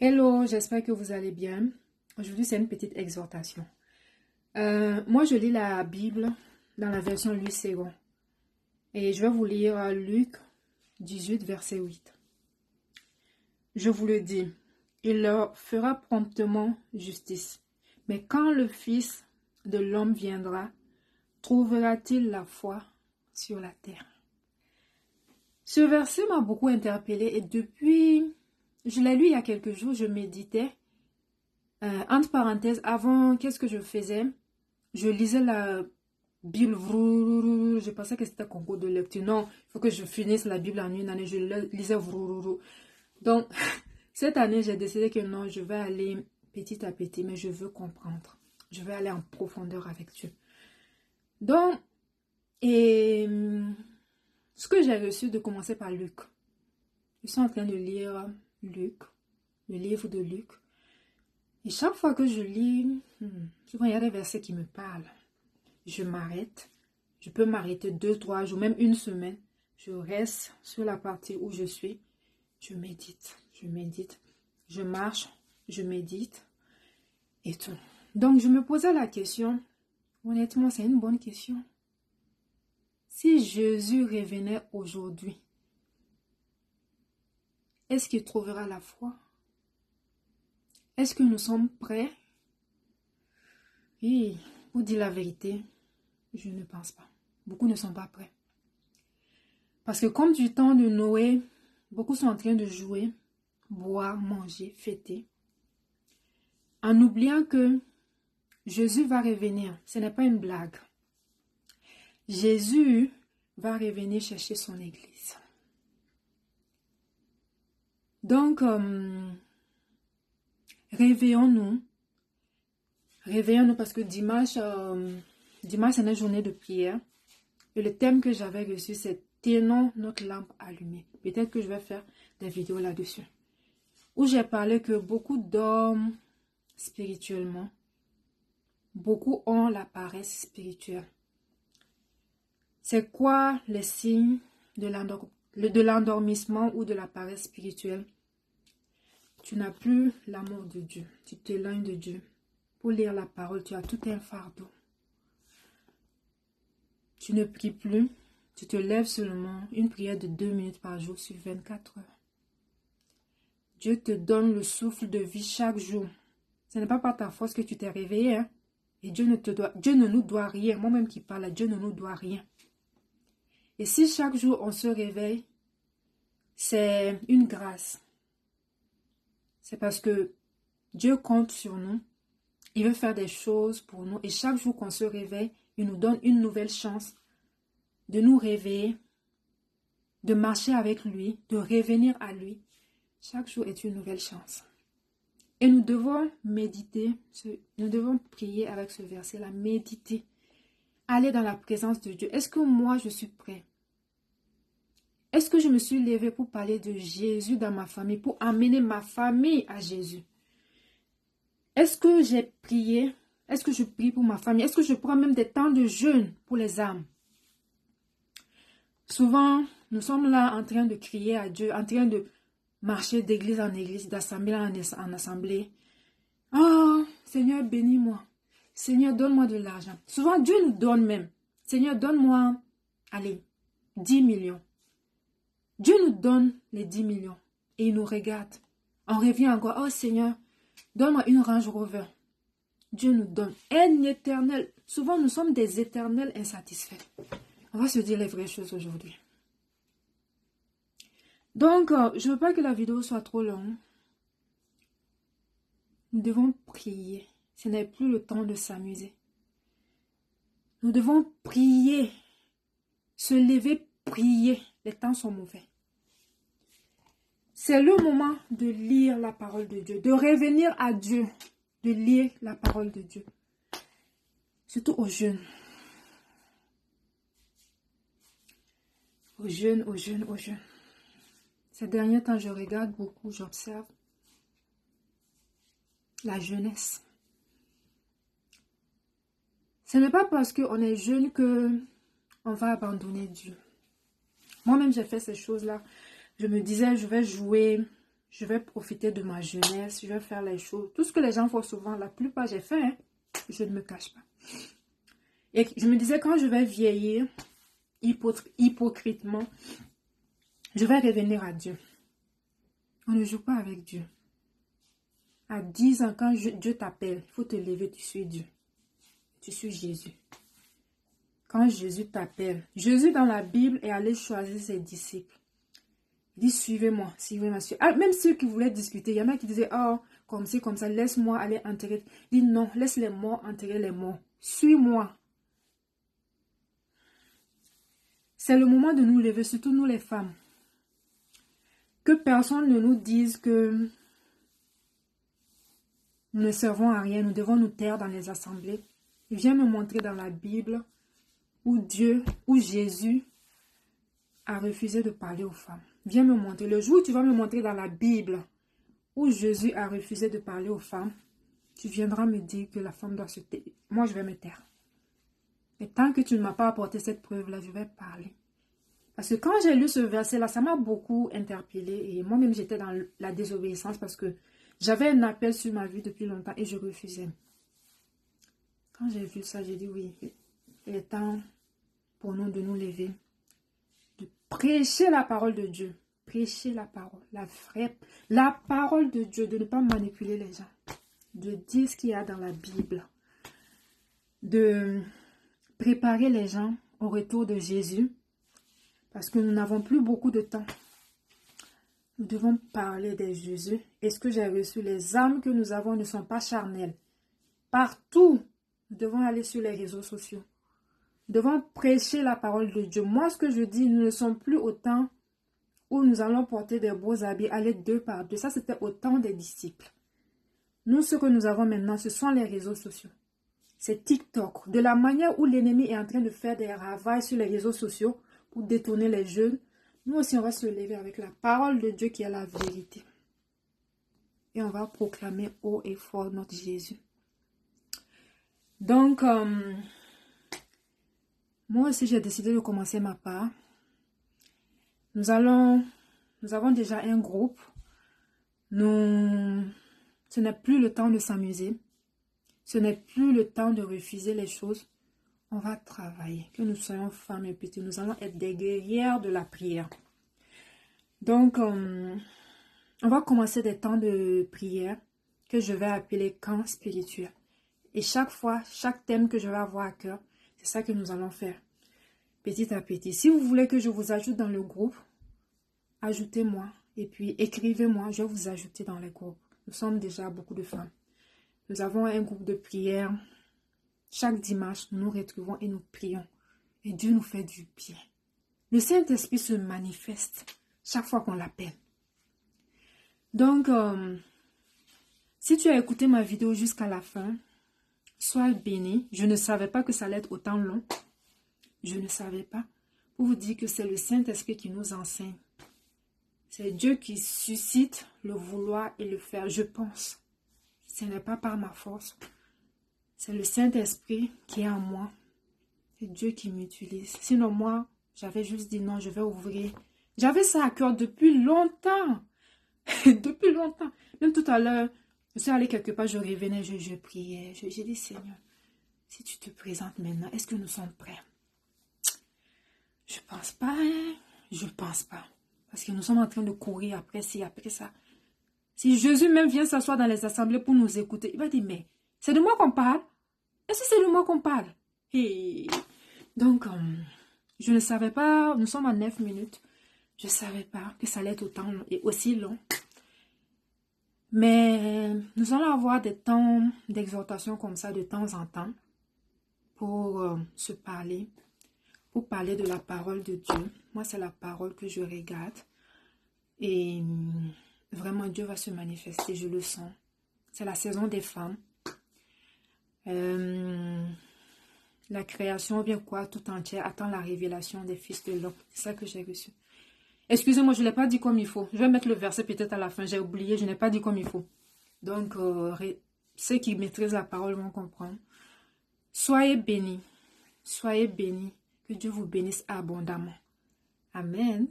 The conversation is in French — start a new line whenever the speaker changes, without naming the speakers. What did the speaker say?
Hello, j'espère que vous allez bien. Aujourd'hui, c'est une petite exhortation. Moi, je lis la Bible dans la version Louis II. Et je vais vous lire Luc 18, verset 8. Je vous le dis, il leur fera promptement justice. Mais quand le Fils de l'homme viendra, trouvera-t-il la foi sur la terre? Ce verset m'a beaucoup interpellée et depuis, je l'ai lu il y a quelques jours, je méditais. Entre parenthèses, avant, qu'est-ce que je faisais? Je lisais la Bible. Je pensais que c'était un concours de lecture. Non, il faut que je finisse la Bible en une année. Je lisais. Donc, cette année, j'ai décidé que non, je vais aller petit à petit, mais je veux comprendre. Je vais aller en profondeur avec Dieu. Donc, ce que j'ai reçu de commencer par Luc. Je suis en train de lire Luc, le livre de Luc. Et chaque fois que je lis, souvent il y a des versets qui me parlent. Je m'arrête. Je peux m'arrêter 2, 3 jours, même une semaine. Je reste sur la partie où je suis. Je médite. Je marche, je médite et tout. Donc je me posais la question, honnêtement c'est une bonne question. Si Jésus revenait aujourd'hui, est-ce qu'il trouvera la foi? Est-ce que nous sommes prêts? Et pour dire la vérité, je ne pense pas. Beaucoup ne sont pas prêts. Parce que comme du temps de Noé, beaucoup sont en train de jouer, boire, manger, fêter. En oubliant que Jésus va revenir. Ce n'est pas une blague. Jésus va revenir chercher son église. Donc, réveillons-nous. Réveillons-nous parce que dimanche, c'est une journée de prière. Et le thème que j'avais reçu, c'est tenons notre lampe allumée. Peut-être que je vais faire des vidéos là-dessus. Où j'ai parlé que beaucoup dorment spirituellement. Beaucoup ont la paresse spirituelle. C'est quoi les signes de l'endormissement ou de la paresse spirituelle? Tu n'as plus l'amour de Dieu. Tu t'éloignes de Dieu. Pour lire la parole, tu as tout un fardeau. Tu ne pries plus. Tu te lèves seulement une prière de 2 minutes par jour sur 24 heures. Dieu te donne le souffle de vie chaque jour. Ce n'est pas par ta force que tu t'es réveillé. Hein? Et Dieu ne nous doit rien. Moi-même qui parle, Dieu ne nous doit rien. Et si chaque jour on se réveille, c'est une grâce. C'est parce que Dieu compte sur nous. Il veut faire des choses pour nous. Et chaque jour qu'on se réveille, il nous donne une nouvelle chance de nous réveiller, de marcher avec lui, de revenir à lui. Chaque jour est une nouvelle chance. Et nous devons méditer, nous devons prier avec ce verset-là, méditer. Aller dans la présence de Dieu. Est-ce que moi je suis prêt? Est-ce que je me suis levée pour parler de Jésus dans ma famille, pour amener ma famille à Jésus? Est-ce que j'ai prié? Est-ce que je prie pour ma famille? Est-ce que je prends même des temps de jeûne pour les âmes? Souvent, nous sommes là en train de crier à Dieu, en train de marcher d'église en église, d'assemblée en assemblée. Oh, Seigneur, bénis-moi. Seigneur, donne-moi de l'argent. Souvent, Dieu nous donne même. Seigneur, donne-moi, allez, 10 millions. Dieu nous donne les 10 millions et il nous regarde. On revient encore, oh Seigneur, donne-moi une Range Rover. Dieu nous donne un éternel. Souvent, nous sommes des éternels insatisfaits. On va se dire les vraies choses aujourd'hui. Donc, je ne veux pas que la vidéo soit trop longue. Nous devons prier. Ce n'est plus le temps de s'amuser. Nous devons prier. Se lever, prier. Les temps sont mauvais. C'est le moment de lire la parole de Dieu. De revenir à Dieu. De lire la parole de Dieu. Surtout aux jeunes. Aux jeunes. Ces derniers temps, je regarde beaucoup, j'observe la jeunesse. Ce n'est pas parce qu'on est jeune qu'on va abandonner Dieu. Moi-même, j'ai fait ces choses-là. Je me disais, je vais jouer, Je vais profiter de ma jeunesse. Je vais faire les choses. Tout ce que les gens font souvent, la plupart j'ai fait. Hein, je ne me cache pas. Et je me disais, quand je vais vieillir hypocritement, je vais revenir à Dieu. On ne joue pas avec Dieu. À 10 ans, quand Dieu t'appelle, il faut te lever, tu suis Dieu. Tu suis Jésus. Quand Jésus t'appelle, Jésus dans la Bible est allé choisir ses disciples. Il dit, suivez-moi, suivez-moi. Ah, même ceux qui voulaient discuter, il y en a qui disaient, oh, comme c'est comme ça, laisse-moi aller enterrer. Il dit, non, laisse les morts enterrer les morts. Suis-moi. C'est le moment de nous lever, surtout nous les femmes. Que personne ne nous dise que nous ne servons à rien, nous devons nous taire dans les assemblées. Viens me montrer dans la Bible où Jésus a refusé de parler aux femmes. Viens me montrer. Le jour où tu vas me montrer dans la Bible où Jésus a refusé de parler aux femmes, tu viendras me dire que la femme doit se taire. Moi, je vais me taire. Mais tant que tu ne m'as pas apporté cette preuve-là, je vais parler. Parce que quand j'ai lu ce verset-là, ça m'a beaucoup interpellée. Et moi-même, j'étais dans la désobéissance parce que j'avais un appel sur ma vie depuis longtemps et je refusais. Quand j'ai vu ça, j'ai dit oui, il est temps pour nous de nous lever, de prêcher la parole de Dieu. Prêcher la parole, la parole de Dieu, de ne pas manipuler les gens, de dire ce qu'il y a dans la Bible, de préparer les gens au retour de Jésus, parce que nous n'avons plus beaucoup de temps. Nous devons parler de Jésus. Et ce que j'ai reçu, les âmes que nous avons ne sont pas charnelles. Partout, nous devons aller sur les réseaux sociaux. Nous devons prêcher la parole de Dieu. Moi, ce que je dis, nous ne sommes plus au temps où nous allons porter des beaux habits, aller 2 par 2. Ça, c'était au temps des disciples. Nous, ce que nous avons maintenant, ce sont les réseaux sociaux. C'est TikTok. De la manière où l'ennemi est en train de faire des ravages sur les réseaux sociaux pour détourner les jeunes, nous aussi, on va se lever avec la parole de Dieu qui est la vérité. Et on va proclamer haut et fort notre Jésus. Donc, moi aussi, j'ai décidé de commencer ma part. Nous avons déjà un groupe. Ce n'est plus le temps de s'amuser. Ce n'est plus le temps de refuser les choses. On va travailler. Que nous soyons femmes et petites, nous allons être des guerrières de la prière. Donc, on va commencer des temps de prière que je vais appeler camp spirituel. Et chaque fois, chaque thème que je vais avoir à cœur, c'est ça que nous allons faire. Petit à petit. Si vous voulez que je vous ajoute dans le groupe, ajoutez-moi. Et puis, écrivez-moi, je vais vous ajouter dans les groupes. Nous sommes déjà beaucoup de femmes. Nous avons un groupe de prière. Chaque dimanche, nous nous retrouvons et nous prions. Et Dieu nous fait du bien. Le Saint-Esprit se manifeste chaque fois qu'on l'appelle. Donc, si tu as écouté ma vidéo jusqu'à la fin, sois béni. Je ne savais pas que ça allait être autant long. Je ne savais pas. Pour vous dire que c'est le Saint-Esprit qui nous enseigne. C'est Dieu qui suscite le vouloir et le faire. Je pense. Ce n'est pas par ma force. C'est le Saint-Esprit qui est en moi. C'est Dieu qui m'utilise. Sinon, moi, j'avais juste dit non, je vais ouvrir. J'avais ça à cœur depuis longtemps. Depuis longtemps. Même tout à l'heure, je suis allée quelque part, je revenais, je priais. J'ai dit, Seigneur, si tu te présentes maintenant, est-ce que nous sommes prêts? Je pense pas, hein? Je pense pas. Parce que nous sommes en train de courir après ci, après ça. Si Jésus même vient s'asseoir dans les assemblées pour nous écouter, il va dire, mais c'est de moi qu'on parle? Est-ce que c'est de moi qu'on parle? Et donc, je ne savais pas, nous sommes à 9 minutes. Je ne savais pas que ça allait être autant et aussi long. Mais nous allons avoir des temps d'exhortation comme ça de temps en temps pour se parler, pour parler de la parole de Dieu. Moi, c'est la parole que je regarde. Et vraiment, Dieu va se manifester, je le sens. C'est la saison des femmes. La création, bien quoi, tout entière, attend la révélation des fils de l'homme. C'est ça que j'ai reçu. Excusez-moi, je ne l'ai pas dit comme il faut. Je vais mettre le verset peut-être à la fin. J'ai oublié, je n'ai pas dit comme il faut. Donc, ceux qui maîtrisent la parole vont comprendre. Soyez bénis. Soyez bénis. Que Dieu vous bénisse abondamment. Amen.